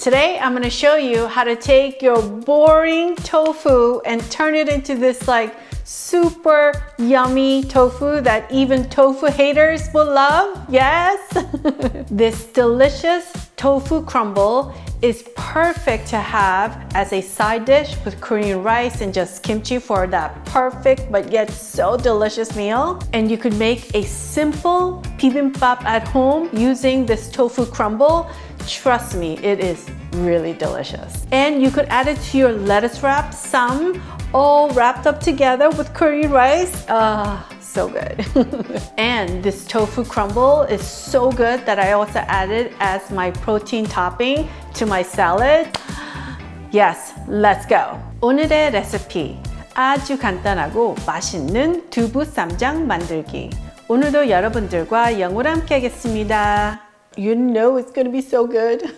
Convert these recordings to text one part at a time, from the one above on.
Today, I'm gonna show you how to take your boring tofu and turn it into this like super yummy tofu that even tofu haters will love. Yes! This delicious tofu crumble is perfect to have as a side dish with Korean rice and just kimchi for that perfect but yet so delicious meal. And you could make a simple bibimbap at home using this tofu crumble. Trust me, it is really delicious. And you could add it to your lettuce wrap, some all wrapped up together with Korean rice. So good. And this tofu crumble is so good that I also added as my protein topping to my salad. Yes, let's go. 오늘의 레시피, 아주 간단하고 맛있는 두부쌈장 만들기. 오늘도 여러분들과 영어로 함께 하겠습니다. You know it's gonna be so good.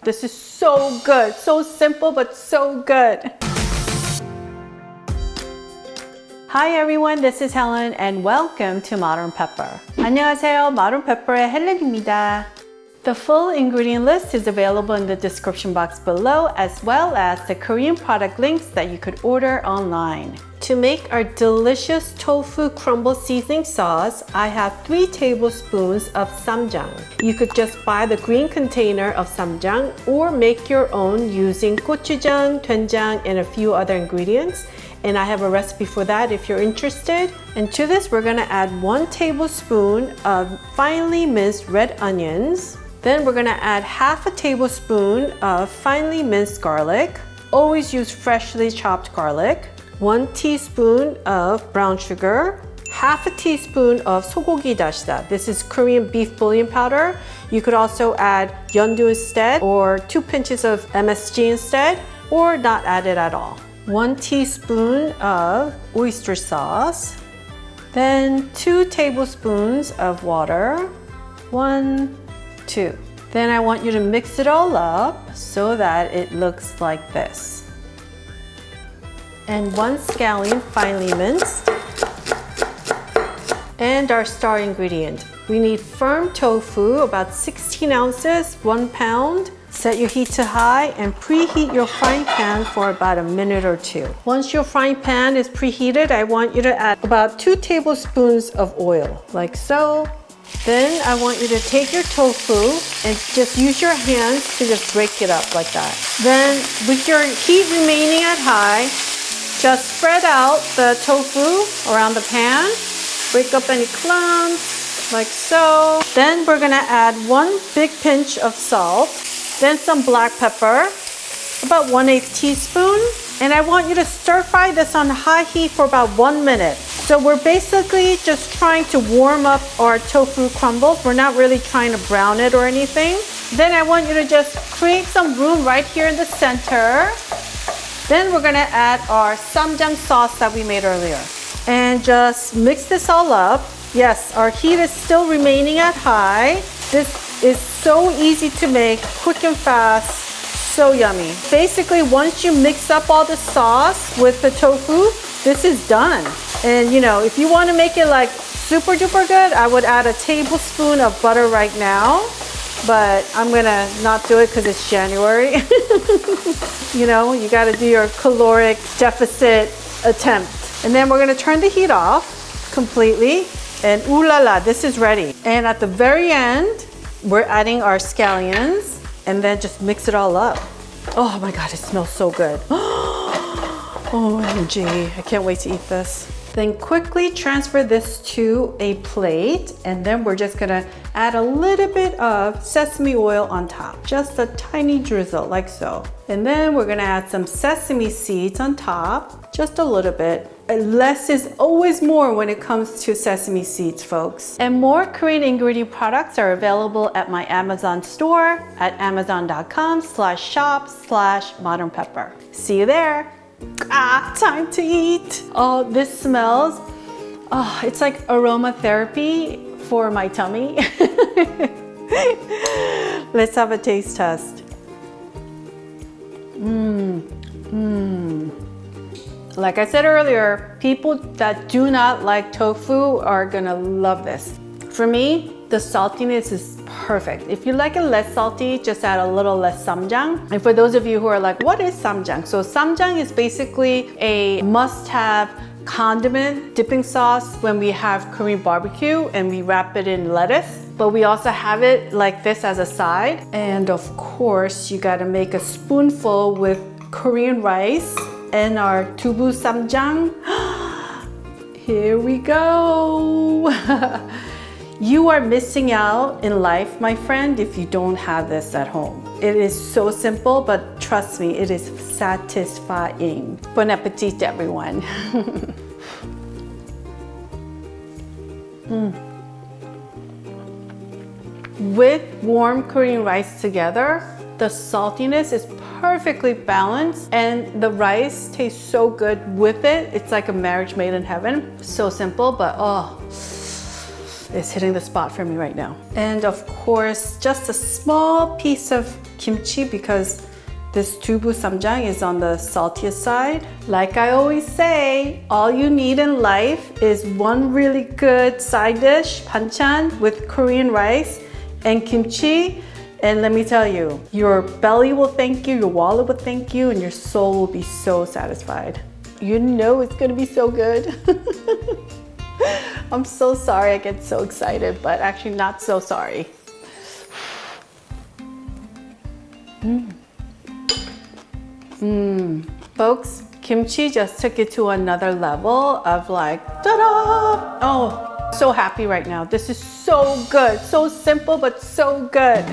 This is so good. So simple, but so good. Hi everyone, this is Helen and welcome to Modern Pepper. 안녕하세요, Modern Pepper의 헬렌입니다. The full ingredient list is available in the description box below, as well as the Korean product links that you could order online. To make our delicious tofu crumble seasoning sauce, I have 3 tablespoons of SsamJang. You could just buy the green container of SsamJang or make your own using gochujang, doenjang, and a few other ingredients. And I have a recipe for that if you're interested. And to this, we're gonna add 1 tablespoon of finely minced red onions. Then we're gonna add half a tablespoon of finely minced garlic. Always use freshly chopped garlic. 1 teaspoon of brown sugar. Half a teaspoon of sogogi dashida. This is Korean beef bouillon powder. You could also add yeondu instead, or 2 pinches of MSG instead, or not add it at all. 1 teaspoon of oyster sauce. Then 2 tablespoons of water. 1, 2. Then I want you to mix it all up so that it looks like this. And 1 scallion finely minced. And our star ingredient. We need firm tofu, about 16 ounces, 1 pound. Set your heat to high and preheat your frying pan for about a minute or 2. Once your frying pan is preheated, I want you to add about 2 tablespoons of oil, like so. Then I want you to take your tofu and just use your hands to just break it up like that. Then with your heat remaining at high, just spread out the tofu around the pan. Break up any clumps, like so. Then we're gonna add 1 big pinch of salt. Then some black pepper, about 1/8 teaspoon. And I want you to stir fry this on high heat for about 1 minute. So we're basically just trying to warm up our tofu crumbles. We're not really trying to brown it or anything. Then I want you to just create some room right here in the center. Then we're gonna add our SsamJang sauce that we made earlier. And just mix this all up. Yes, our heat is still remaining at high. This is so easy to make, quick and fast, so yummy. Basically, once you mix up all the sauce with the tofu, this is done. And you know, if you want to make it like super duper good, I would add a tablespoon of butter right now. But I'm gonna not do it because it's January. You know, you gotta do your caloric deficit attempt. And then we're gonna turn the heat off completely. And ooh la la, this is ready. And at the very end, we're adding our scallions and then just mix it all up. Oh my God, it smells so good. OMG, I can't wait to eat this. Then quickly transfer this to a plate, and then we're just gonna add a little bit of sesame oil on top. Just a tiny drizzle, like so. And then we're gonna add some sesame seeds on top, just a little bit. Less is always more when it comes to sesame seeds, folks. And more Korean ingredient products are available at my Amazon store at amazon.com/shop/modernpepper. See you there. Time to eat. Oh, this smells, it's like aromatherapy for my tummy. Let's have a taste test. Like I said earlier, people that do not like tofu are gonna love this. For me, the saltiness is perfect. If you like it less salty, just add a little less SsamJang. And for those of you who are like, what is SsamJang? So SsamJang is basically a must-have condiment dipping sauce when we have Korean barbecue and we wrap it in lettuce. But we also have it like this as a side. And of course, you gotta make a spoonful with Korean rice and our 두부쌈장. Here we go. You are missing out in life, my friend, if you don't have this at home. It is so simple, but trust me, it is satisfying. Bon appetit, everyone. With warm Korean rice together, the saltiness is perfectly balanced and the rice tastes so good with it. It's like a marriage made in heaven. So simple, but oh, it's hitting the spot for me right now. And of course, just a small piece of kimchi because this 두부쌈장 is on the saltiest side. Like I always say, all you need in life is one really good side dish, banchan, with Korean rice and kimchi. And let me tell you, your belly will thank you, your wallet will thank you, and your soul will be so satisfied. You know it's gonna be so good. I'm so sorry I get so excited, but actually not so sorry. Folks, kimchi just took it to another level of like, ta-da! Oh, so happy right now. This is so good, so simple, but so good.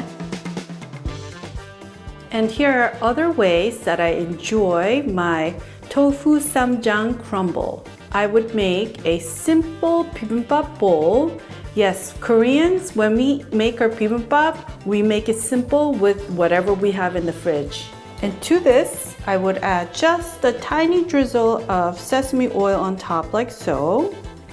And here are other ways that I enjoy my tofu SsamJang crumble. I would make a simple bibimbap bowl. Yes, Koreans, when we make our bibimbap, we make it simple with whatever we have in the fridge. And to this, I would add just a tiny drizzle of sesame oil on top like so.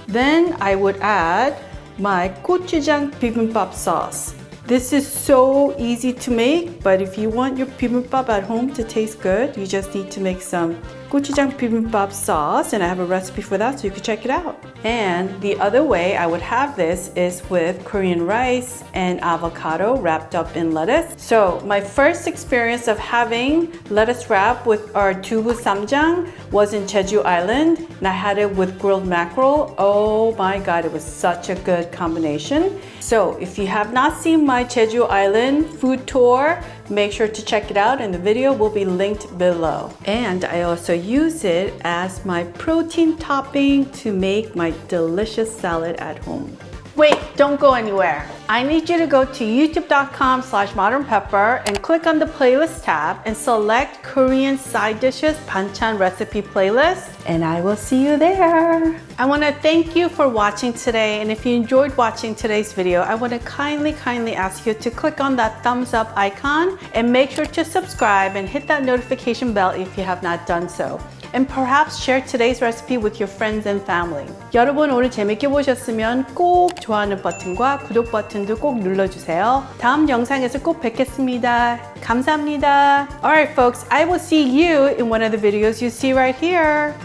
Then I would add my gochujang bibimbap sauce. This is so easy to make, but if you want your bibimbap at home to taste good, you just need to make some gochujang bibimbap sauce, and I have a recipe for that, so you can check it out. And the other way I would have this is with Korean rice and avocado wrapped up in lettuce. So my first experience of having lettuce wrap with our 두부쌈장 was in Jeju Island, and I had it with grilled mackerel. Oh my God, it was such a good combination. So if you have not seen my Jeju Island food tour, make sure to check it out, and the video will be linked below. And I also use it as my protein topping to make my delicious salad at home. Wait, don't go anywhere. I need you to go to youtube.com/modernpepper and click on the playlist tab and select Korean side dishes banchan recipe playlist, and I will see you there. I want to thank you for watching today, and if you enjoyed watching today's video, I want to kindly ask you to click on that thumbs up icon and make sure to subscribe and hit that notification bell if you have not done so. And perhaps share today's recipe with your friends and family. 여러분 오늘 재밌게 보셨으면 꼭 좋아하는 버튼과 구독 버튼도 꼭 눌러주세요. 다음 영상에서 꼭 뵙겠습니다. 감사합니다. Alright folks, I will see you in one of the videos you see right here.